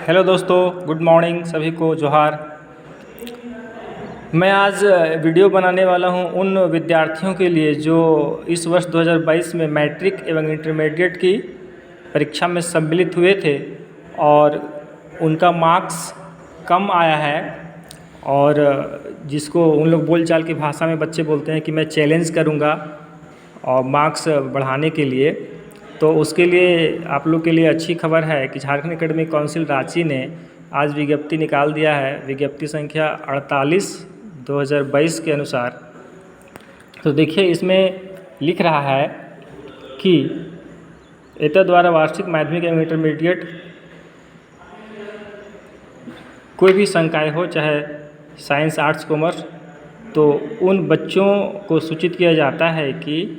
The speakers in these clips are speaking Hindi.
हेलो दोस्तों, गुड मॉर्निंग सभी को जोहार। मैं आज वीडियो बनाने वाला हूं उन विद्यार्थियों के लिए जो इस वर्ष 2022 में मैट्रिक एवं इंटरमीडिएट की परीक्षा में सम्मिलित हुए थे और उनका मार्क्स कम आया है और जिसको उन लोग बोलचाल की भाषा में बच्चे बोलते हैं कि मैं चैलेंज करूंगा और मार्क्स बढ़ाने के लिए। तो उसके लिए आप लोग के लिए अच्छी खबर है कि झारखंड एकेडमिक काउंसिल रांची ने आज विज्ञप्ति निकाल दिया है, विज्ञप्ति संख्या 48/2022 के अनुसार। तो देखिए, इसमें लिख रहा है कि एटा द्वारा वार्षिक माध्यमिक एवं इंटरमीडिएट कोई भी संकाय हो, चाहे साइंस, आर्ट्स, कॉमर्स, तो उन बच्चों को सूचित किया जाता है कि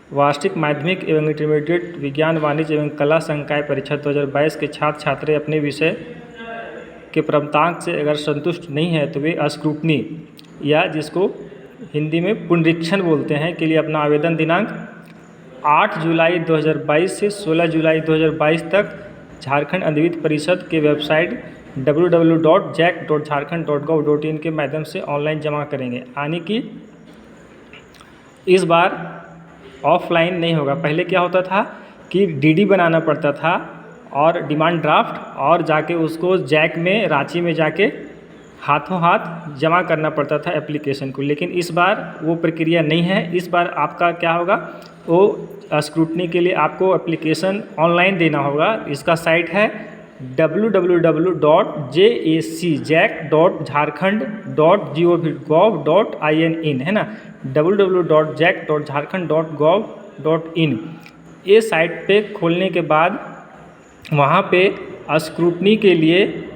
वार्षिक माध्यमिक एवं इंटरमीडिएट विज्ञान, वाणिज्य एवं कला संकाय परीक्षा 2022 के छात्र छात्राएं अपने विषय के प्राप्तांक से अगर संतुष्ट नहीं है तो वे स्क्रूटनी या जिसको हिंदी में पुनरीक्षण बोलते हैं के लिए अपना आवेदन दिनांक 8 जुलाई 2022 से 16 जुलाई 2022 तक झारखंड अधिविद्य परिषद के वेबसाइट www.jac.jharkhand.gov.in के माध्यम से ऑनलाइन जमा करेंगे। यानी कि इस बार ऑफलाइन नहीं होगा। पहले क्या होता था कि डीडी बनाना पड़ता था और डिमांड ड्राफ्ट और जाके उसको जैक में, रांची में जाके हाथों हाथ जमा करना पड़ता था एप्लीकेशन को। लेकिन इस बार वो प्रक्रिया नहीं है। इस बार आपका क्या होगा, वो स्क्रूटनी के लिए आपको एप्लीकेशन ऑनलाइन देना होगा। इसका साइट है www.jac.jharkhand.gov.in है ना, www.jac.jharkhand.gov.in। ये साइट पे खोलने के बाद वहाँ पे स्क्रूटनी के लिए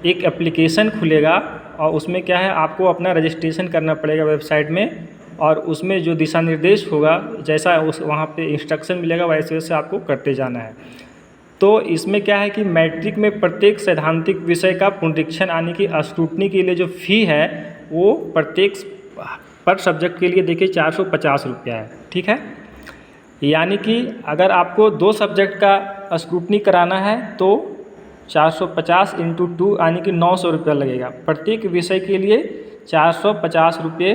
एक एप्लीकेशन खुलेगा और उसमें क्या है, आपको अपना रजिस्ट्रेशन करना पड़ेगा वेबसाइट में और उसमें जो दिशा निर्देश होगा, जैसा उस वहाँ पे इंस्ट्रक्शन मिलेगा वैसे वैसे आपको करते जाना है। तो इसमें क्या है कि मैट्रिक में प्रत्येक सैद्धांतिक विषय का पुनरीक्षण यानी कि स्क्रूटनी के लिए जो फ़ी है वो प्रत्येक पर सब्जेक्ट के लिए देखिए 450 रुपया है। ठीक है, यानी कि अगर आपको 2 सब्जेक्ट का स्क्रूटनी कराना है तो 450 × 2 यानी कि 900 रुपया लगेगा। प्रत्येक विषय के लिए 450 रुपये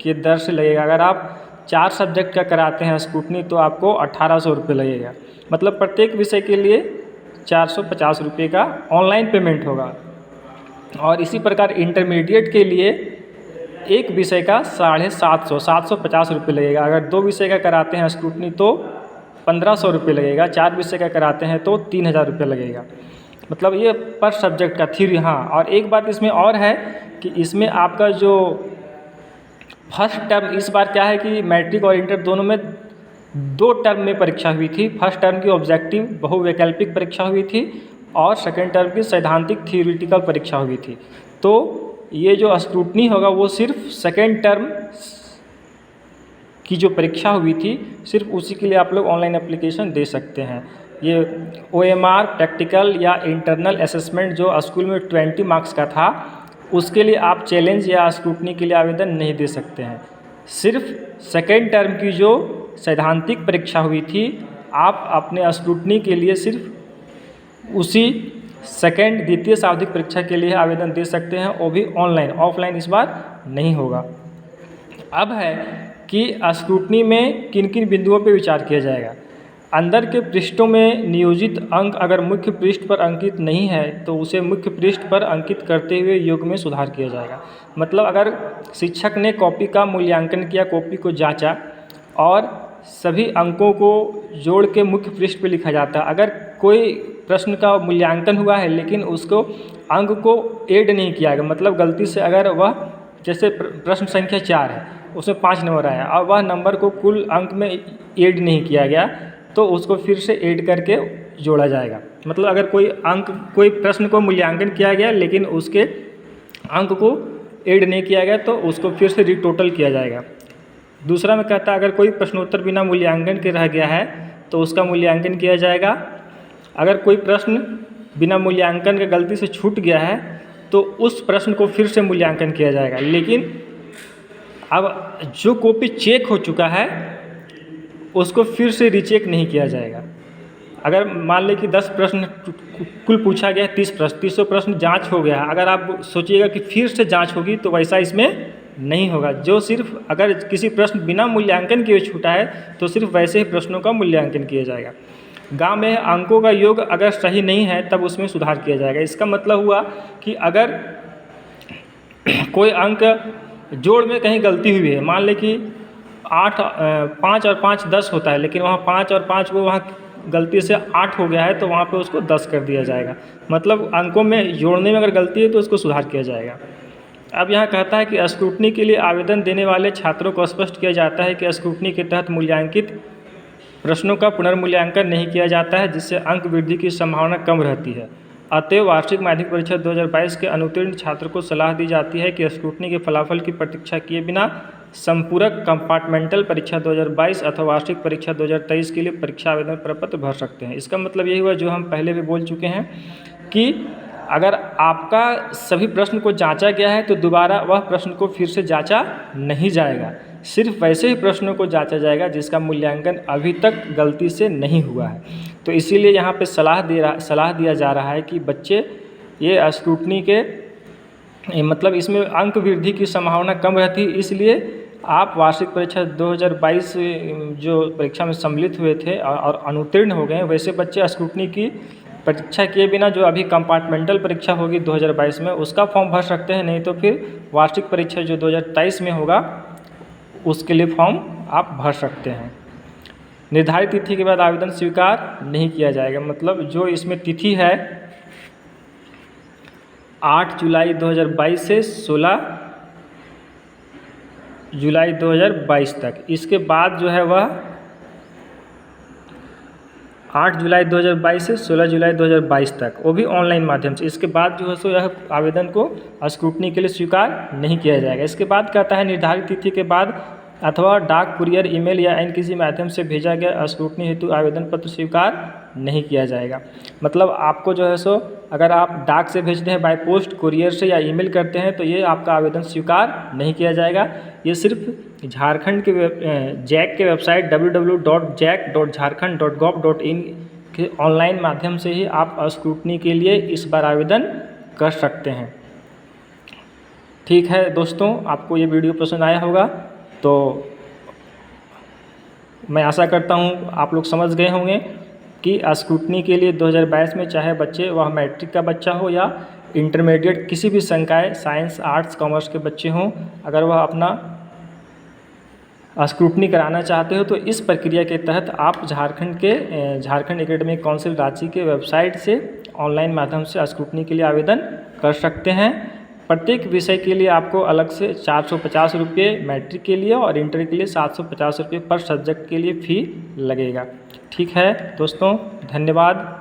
के दर से लगेगा। अगर आप 4 सब्जेक्ट का कराते हैं स्क्रूटनी तो आपको 1800 रुपये लगेगा। मतलब प्रत्येक विषय के लिए 450 रुपये का ऑनलाइन पेमेंट होगा। और इसी प्रकार इंटरमीडिएट के लिए एक विषय का 750 रुपये लगेगा। अगर 2 विषय का कराते हैं स्क्रूटनी तो 1500 रुपये लगेगा। 4 विषय का कराते हैं तो 3000 रुपये लगेगा। मतलब ये पर सब्जेक्ट का थ्योरी। हाँ, और एक बात इसमें और है कि इसमें आपका जो फर्स्ट टर्म, इस बार क्या है कि मैट्रिक और इंटर दोनों में 2 टर्म में परीक्षा हुई थी। फर्स्ट टर्म की ऑब्जेक्टिव बहुवैकल्पिक परीक्षा हुई थी और सेकेंड टर्म की सैद्धांतिक थियोरिटिकल परीक्षा हुई थी। तो ये जो स्क्रूटनी होगा वो सिर्फ सेकेंड टर्म की जो परीक्षा हुई थी सिर्फ उसी के लिए आप लोग ऑनलाइन एप्लीकेशन दे सकते हैं। ये OMR प्रैक्टिकल या इंटरनल असेसमेंट जो स्कूल में 20 मार्क्स का था उसके लिए आप चैलेंज या स्क्रूटनी के लिए आवेदन नहीं दे सकते हैं। सिर्फ सेकेंड टर्म की जो सैद्धांतिक परीक्षा हुई थी आप अपने स्क्रूटनी के लिए सिर्फ उसी सेकेंड द्वितीय शाब्दिक परीक्षा के लिए आवेदन दे सकते हैं, वो भी ऑनलाइन। ऑफलाइन इस बार नहीं होगा। अब है कि स्क्रूटनी में किन किन बिंदुओं पर विचार किया जाएगा। अंदर के पृष्ठों में नियोजित अंक अगर मुख्य पृष्ठ पर अंकित नहीं है तो उसे मुख्य पृष्ठ पर अंकित करते हुए योग में सुधार किया जाएगा। मतलब अगर शिक्षक ने कॉपी का मूल्यांकन किया, कॉपी को जांचा और सभी अंकों को जोड़ के मुख्य पृष्ठ पर लिखा जाता है। अगर कोई प्रश्न का मूल्यांकन हुआ है लेकिन उसको अंक को ऐड नहीं किया गया, मतलब गलती से अगर वह, जैसे प्रश्न संख्या 4 है उसमें 5 नंबर आया और वह नंबर को कुल अंक में ऐड नहीं किया गया तो उसको फिर से ऐड करके जोड़ा जाएगा। मतलब अगर कोई प्रश्न को मूल्यांकन किया गया लेकिन उसके अंक को ऐड नहीं किया गया तो उसको फिर से रिटोटल किया जाएगा। दूसरा में कहता है अगर कोई प्रश्नोत्तर बिना मूल्यांकन के रह गया है तो उसका मूल्यांकन किया जाएगा। अगर कोई प्रश्न बिना मूल्यांकन के गलती से छूट गया है तो उस प्रश्न को फिर से मूल्यांकन किया जाएगा। लेकिन अब जो कॉपी चेक हो चुका है उसको फिर से रीचेक नहीं किया जाएगा। अगर मान लें कि 10 प्रश्न कुल पूछा गया है, 30 प्रश्न, 30 प्रश्न जांच हो गया है, अगर आप सोचिएगा कि फिर से जांच होगी तो वैसा इसमें नहीं होगा। जो सिर्फ अगर किसी प्रश्न बिना मूल्यांकन किए छूटा है तो सिर्फ वैसे ही प्रश्नों का मूल्यांकन किया जाएगा। गांव में अंकों का योग अगर सही नहीं है तब उसमें सुधार किया जाएगा। इसका मतलब हुआ कि अगर कोई अंक जोड़ में कहीं गलती हुई है, मान लें कि 5 और 5 10 होता है, लेकिन वहाँ 5 और 5 वो वहाँ गलती से 8 हो गया है तो वहाँ पे उसको 10 कर दिया जाएगा। मतलब अंकों में जोड़ने में अगर गलती है तो उसको सुधार किया जाएगा। अब यहाँ कहता है कि स्क्रूटनी के लिए आवेदन देने वाले छात्रों को स्पष्ट किया जाता है कि स्क्रूटनी के तहत मूल्यांकित प्रश्नों का पुनर्मूल्यांकन नहीं किया जाता है, जिससे अंक वृद्धि की संभावना कम रहती है। अतएव वार्षिक माध्यमिक परीक्षा 2022 के अनुत्तीर्ण छात्र को सलाह दी जाती है कि स्क्रूटनी के फलाफल की प्रतीक्षा किए बिना संपूरक कंपार्टमेंटल परीक्षा 2022 अथवा वार्षिक परीक्षा 2023 के लिए परीक्षा आवेदन प्रपत्र भर सकते हैं। इसका मतलब यही हुआ जो हम पहले भी बोल चुके हैं कि अगर आपका सभी प्रश्न को जांचा गया है तो दोबारा वह प्रश्न को फिर से जांचा नहीं जाएगा, सिर्फ वैसे ही प्रश्नों को जांचा जाएगा जिसका मूल्यांकन अभी तक गलती से नहीं हुआ है। तो इसीलिए यहाँ पे सलाह दिया जा रहा है कि बच्चे ये स्क्रूटनी के मतलब इसमें अंक वृद्धि की संभावना कम रहती है, इसलिए आप वार्षिक परीक्षा 2022 जो परीक्षा में सम्मिलित हुए थे और अनुत्तीर्ण हो गए, वैसे बच्चे स्क्रूटनी की परीक्षा किए बिना जो अभी कंपार्टमेंटल परीक्षा होगी 2022 में उसका फॉर्म भर सकते हैं, नहीं तो फिर वार्षिक परीक्षा जो 2023 में होगा उसके लिए फॉर्म आप भर सकते हैं। निर्धारित तिथि के बाद आवेदन स्वीकार नहीं किया जाएगा। मतलब जो इसमें तिथि है 8 जुलाई 2022 से 16 जुलाई 2022 तक, इसके बाद जो है वह 8 जुलाई 2022 से 16 जुलाई 2022 तक, वो भी ऑनलाइन माध्यम से। इसके बाद जो है सो यह आवेदन को स्क्रूटनी के लिए स्वीकार नहीं किया जाएगा। इसके बाद कहता है निर्धारित तिथि के बाद अथवा डाक, कुरियर, ईमेल या अन्य किसी माध्यम से भेजा गया स्क्रूटनी हेतु आवेदन पत्र स्वीकार नहीं किया जाएगा। मतलब आपको जो है सो अगर आप डाक से भेजते हैं, बाय पोस्ट, कुरियर से या ईमेल करते हैं तो ये आपका आवेदन स्वीकार नहीं किया जाएगा। ये सिर्फ झारखंड के जैक के वेबसाइट www.jac.jharkhand.gov.in के ऑनलाइन माध्यम से ही आप स्क्रूटनी के लिए इस बार आवेदन कर सकते हैं। ठीक है दोस्तों, आपको ये वीडियो पसंद आया होगा तो मैं आशा करता हूँ आप लोग समझ गए होंगे कि स्क्रूटनी के लिए 2022 में चाहे बच्चे वह मैट्रिक का बच्चा हो या इंटरमीडिएट किसी भी संकाय, साइंस, आर्ट्स, कॉमर्स के बच्चे हों, अगर वह अपना स्क्रूटनी कराना चाहते हो तो इस प्रक्रिया के तहत आप झारखंड एकेडमिक काउंसिल रांची के वेबसाइट से ऑनलाइन माध्यम से स्क्रूटनी के लिए आवेदन कर सकते हैं। प्रत्येक विषय के लिए आपको अलग से 450 रुपये मैट्रिक के लिए और इंटर के लिए 750 रुपये पर सब्जेक्ट के लिए फ़ी लगेगा। ठीक है दोस्तों, धन्यवाद।